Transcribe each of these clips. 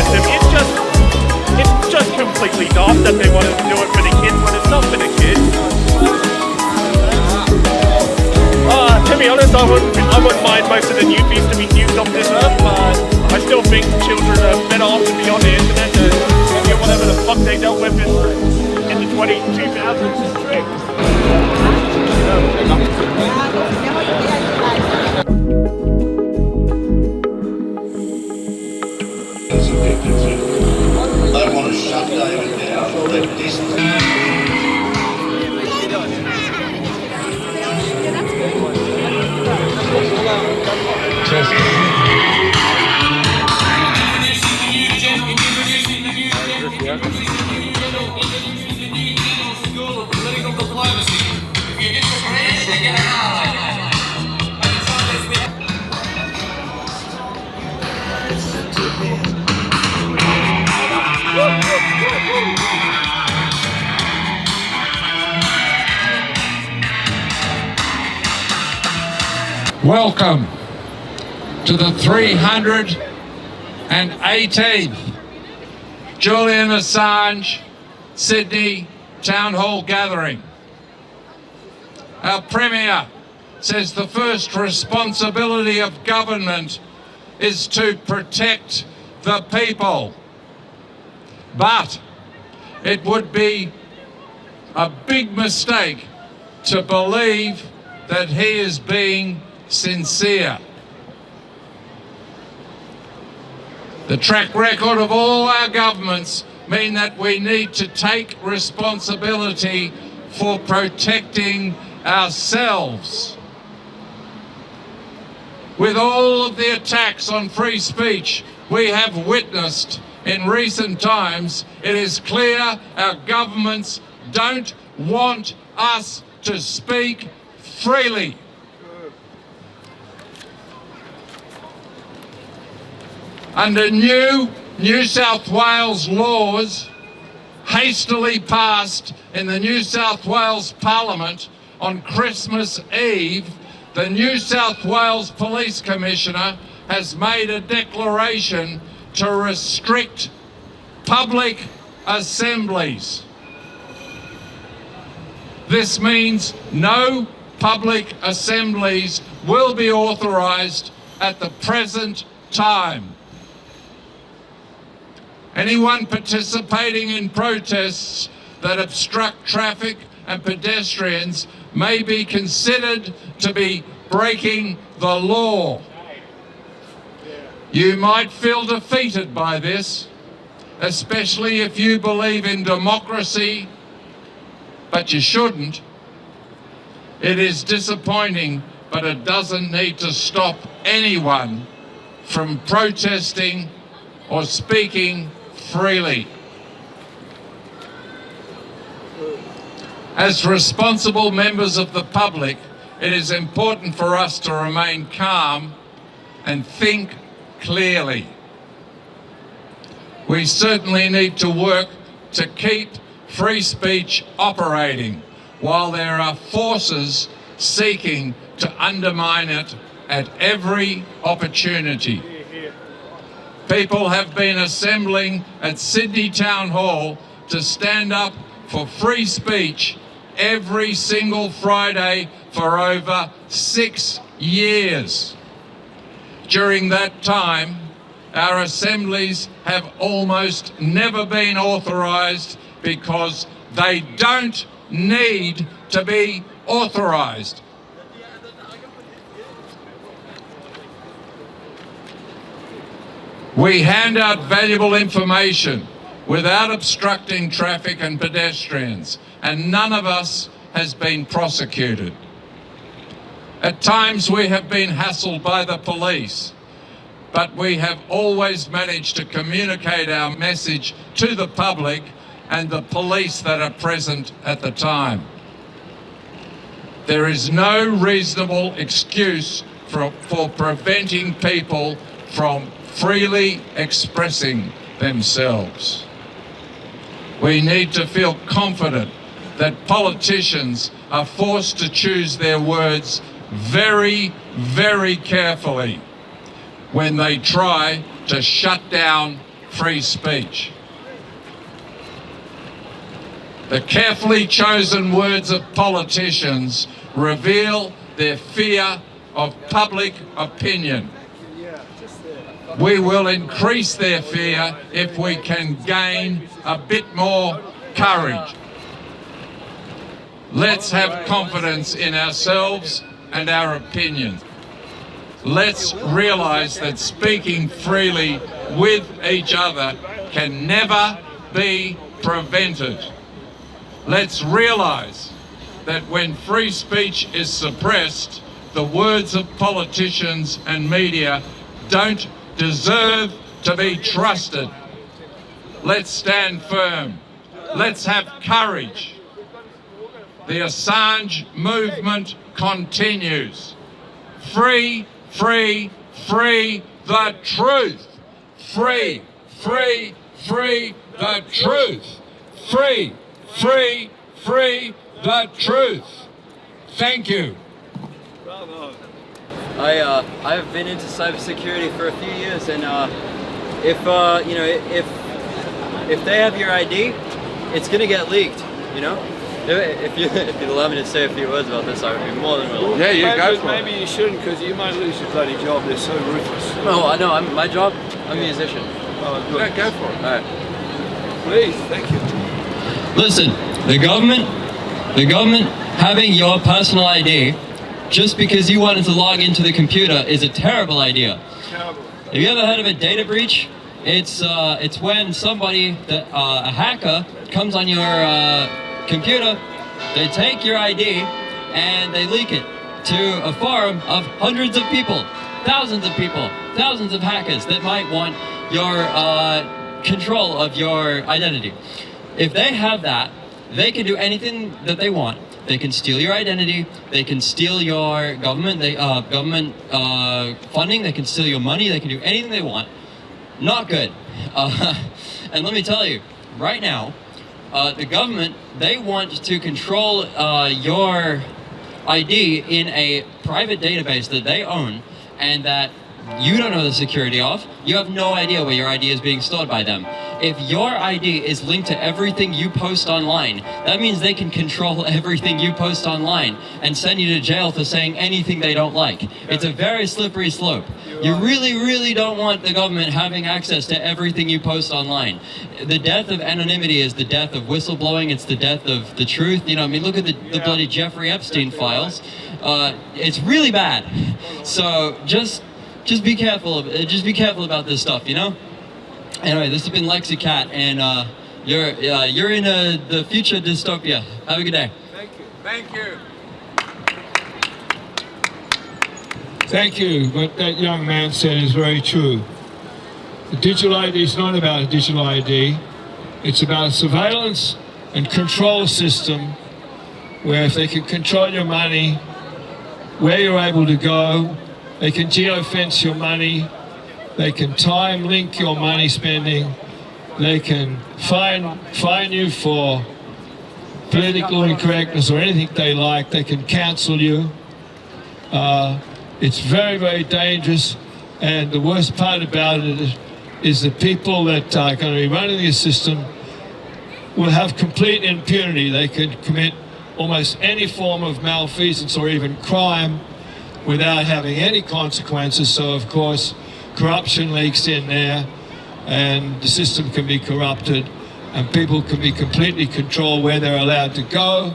system it's just completely daft that they want to do it for the kids when it's not for the kids. To be honest, I wouldn't mind most of the newbies to be nuked off this earth, but I still think children are better off to be on the internet and get whatever the fuck they dealt with in the 2000s. They want to shut David down. They've distance. Welcome to the 318th Julian Assange Sydney Town Hall gathering. Our Premier says the first responsibility of government is to protect the people. But it would be a big mistake to believe that he is being sincere. The track record of all our governments mean that we need to take responsibility for protecting ourselves. With all of the attacks on free speech we have witnessed in recent times, it is clear our governments don't want us to speak freely. Under new New South Wales laws hastily passed in the New South Wales Parliament on Christmas Eve, the New South Wales Police Commissioner has made a declaration to restrict public assemblies. This means no public assemblies will be authorised at the present time. Anyone participating in protests that obstruct traffic and pedestrians may be considered to be breaking the law. You might feel defeated by this, especially if you believe in democracy, but you shouldn't. It is disappointing, but it doesn't need to stop anyone from protesting or speaking freely. As responsible members of the public, it is important for us to remain calm and think clearly. We certainly need to work to keep free speech operating while there are forces seeking to undermine it at every opportunity. People have been assembling at Sydney Town Hall to stand up for free speech every single Friday for over 6 years. During that time, our assemblies have almost never been authorised because they don't need to be authorised. We hand out valuable information without obstructing traffic and pedestrians, and none of us has been prosecuted. At times we have been hassled by the police, but we have always managed to communicate our message to the public and the police that are present at the time. There is no reasonable excuse for preventing people from freely expressing themselves. We need to feel confident that politicians are forced to choose their words very, very carefully when they try to shut down free speech. The carefully chosen words of politicians reveal their fear of public opinion. We will increase their fear if we can gain a bit more courage. Let's have confidence in ourselves and our opinions. Let's realise that speaking freely with each other can never be prevented. Let's realise that when free speech is suppressed, the words of politicians and media don't deserve to be trusted. Let's stand firm. Let's have courage. The Assange movement continues. Free, free, free the truth. Free, free, free the truth. Free, free, free the truth. Thank you. I've been into cybersecurity for a few years, and if they have your ID, it's gonna get leaked. You know, if you'd allow me to say a few words about this, I would be more than willing. Yeah, you go for it. Maybe you shouldn't, because you might lose your bloody job. They're so ruthless. No, I know. My job. I'm a musician. Oh, good. Yeah, go for it. All right. Please, thank you. Listen, the government having your personal ID just because you wanted to log into the computer is a terrible idea. Terrible. Have you ever heard of a data breach? It's when somebody, a hacker, comes on your computer, they take your ID and they leak it to a forum of hundreds of people, thousands of hackers that might want your control of your identity. If they have that, they can do anything that they want. They can steal your identity. They can steal your government funding. They can steal your money. They can do anything they want. Not good. And let me tell you, right now, the government, they want to control your ID in a private database that they own and that you don't know the security of. You have no idea where your ID is being stored by them. If your ID is linked to everything you post online, that means they can control everything you post online and send you to jail for saying anything they don't like. It's a very slippery slope. You really, really don't want the government having access to everything you post online. The death of anonymity is the death of whistleblowing. It's the death of the truth. You know, I mean, look at the bloody Jeffrey Epstein files. It's really bad. So just be careful. Just be careful about this stuff. You know. Anyway, this has been Lexi Cat, and you're in the future dystopia. Have a good day. Thank you. Thank you. Thank you. What that young man said is very true. The digital ID is not about a digital ID. It's about a surveillance and control system where if they can control your money, where you're able to go, they can geofence your money, they can time link your money spending, they can fine you for political incorrectness or anything they like, they can cancel you. It's very, very dangerous, and the worst part about it is the people that are going to be running the system will have complete impunity. They could commit almost any form of malfeasance or even crime without having any consequences. So, of course, corruption leaks in there, and the system can be corrupted, and people can be completely controlled where they're allowed to go,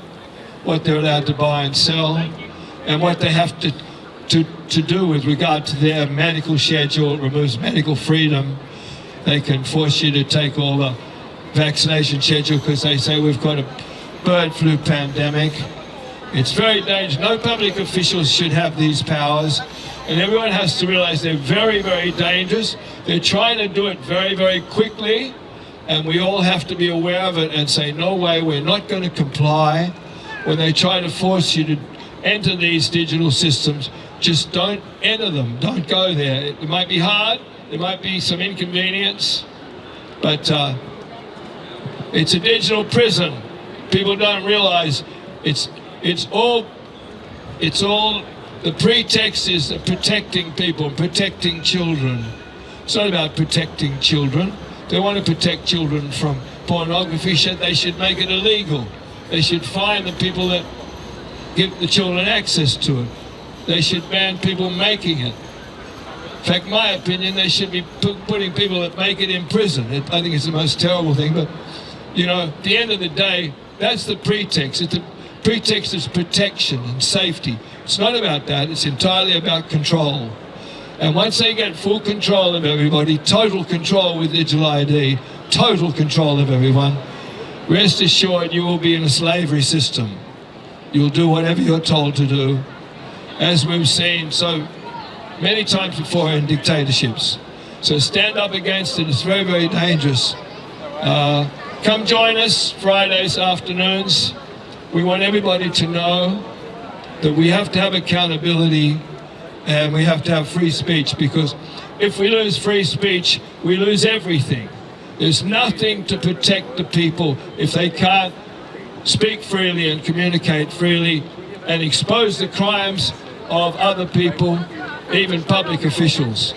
what they're allowed to buy and sell, and what they have to do with regard to their medical schedule. It removes medical freedom. They can force you to take all the vaccination schedule because they say we've got a bird flu pandemic. It's very dangerous. No public officials should have these powers, and everyone has to realize they're very, very dangerous. They're trying to do it very, very quickly, and we all have to be aware of it and say, no way, we're not going to comply. When they try to force you to enter these digital systems, just don't enter them. Don't go there. It might be hard. There might be some inconvenience, but it's a digital prison. People don't realize it's all the pretext is protecting people, protecting children. It's not about protecting children. they want to protect children from pornography, they should make it illegal. They should fine the people that give the children access to it. They should ban people making it. In fact, my opinion, they should be putting people that make it in prison. I think it's the most terrible thing, but, you know, at the end of the day, that's the pretext. The pretext is protection and safety. It's not about that, it's entirely about control. And once they get full control of everybody, total control with digital ID, total control of everyone, rest assured you will be in a slavery system. You'll do whatever you're told to do, as we've seen so many times before in dictatorships. So stand up against it. It's very, very dangerous. Come join us Fridays afternoons. We want everybody to know that we have to have accountability and we have to have free speech, because if we lose free speech, we lose everything. There's nothing to protect the people if they can't speak freely and communicate freely and expose the crimes of other people, even public officials.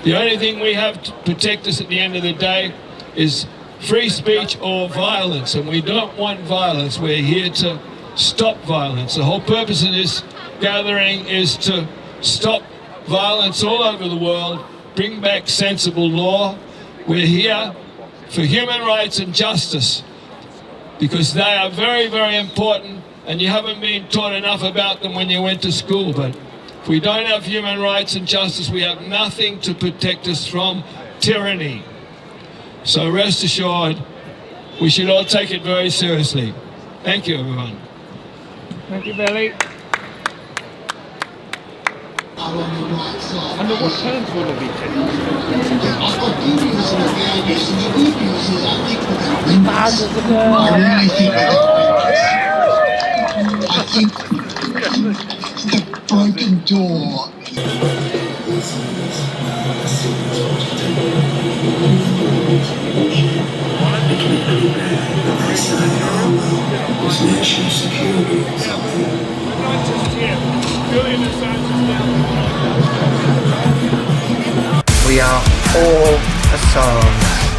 The only thing we have to protect us at the end of the day is free speech or violence, and we don't want violence. We're here to stop violence. The whole purpose of this gathering is to stop violence all over the world, bring back sensible law. We're here for human rights and justice, because they are very, very important, and you haven't been taught enough about them when you went to school. But if we don't have human rights and justice, we have nothing to protect us from tyranny. So rest assured, we should all take it very seriously. Thank you, everyone. Thank you, Billy. Under what terms will it be taken? I've got good news and bad news, and the good news is I think we're going to win this. I really think we're going to win this. I think the broken door. National security. Not just him. Julian Assange is down. We are all Assange.